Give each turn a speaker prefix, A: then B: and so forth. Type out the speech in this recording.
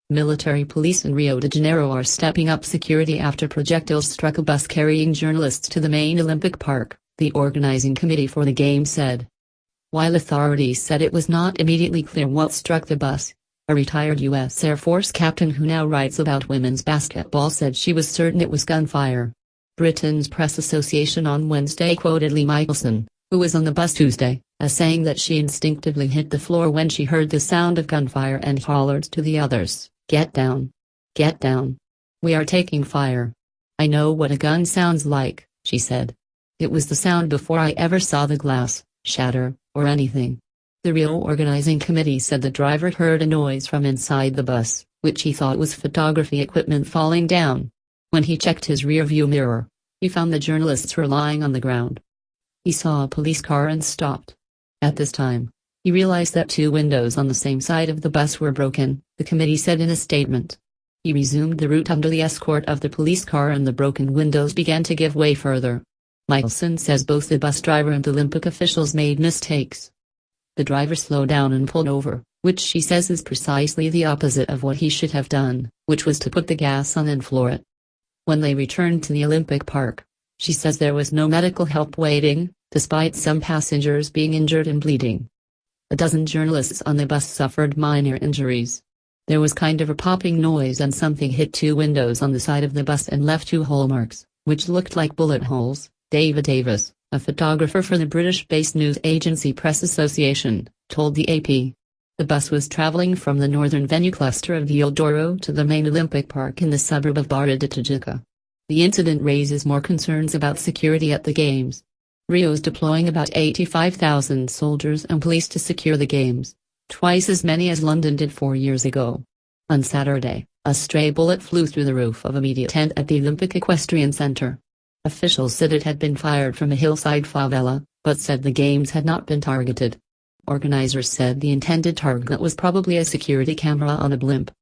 A: Military police in Rio de Janeiro are stepping up security after projectiles struck a bus carrying journalists to the main Olympic Park, the organizing committee for the Games said. While authorities said it was not immediately clear what struck the bus, a retired U.S. Air Force captain who now writes about women's basketball said she was certain it was gunfire. Britain's Press Association on Wednesday quoted Lee Michelson, who was on the bus Tuesday, as saying that she instinctively hit the floor when she heard the sound of gunfire and hollered to the others, "Get down! Get down! We are taking fire. I know what a gun sounds like," she said. "It was the sound before I ever saw the glass shatter, or anything." The Rio organizing committee said the driver heard a noise from inside the bus, which he thought was photography equipment falling down. When he checked his rearview mirror, he found the journalists were lying on the ground. He saw a police car and stopped. At this time, he realized that 2 windows on the same side of the bus were broken, the committee said in a statement. He resumed the route under the escort of the police car and the broken windows began to give way further. Michelson says both the bus driver and Olympic officials made mistakes. The driver slowed down and pulled over, which she says is precisely the opposite of what he should have done, which was to put the gas on and floor it. When they returned to the Olympic Park, she says there was no medical help waiting, despite some passengers being injured and bleeding. A dozen journalists on the bus suffered minor injuries. There was kind of a popping noise and something hit 2 windows on the side of the bus and left 2 hole marks, which looked like bullet holes, David Davis, a photographer for the British-based news agency Press Association, told the AP. The bus was traveling from the northern venue cluster of the Eldorado to the main Olympic Park in the suburb of Barra de Tijuca. The incident raises more concerns about security at the Games. Rio is deploying about 85,000 soldiers and police to secure the Games, twice as many as London did 4 years ago. On Saturday, a stray bullet flew through the roof of a media tent at the Olympic Equestrian Center. Officials said it had been fired from a hillside favela, but said the Games had not been targeted. Organizers said the intended target was probably a security camera on a blimp.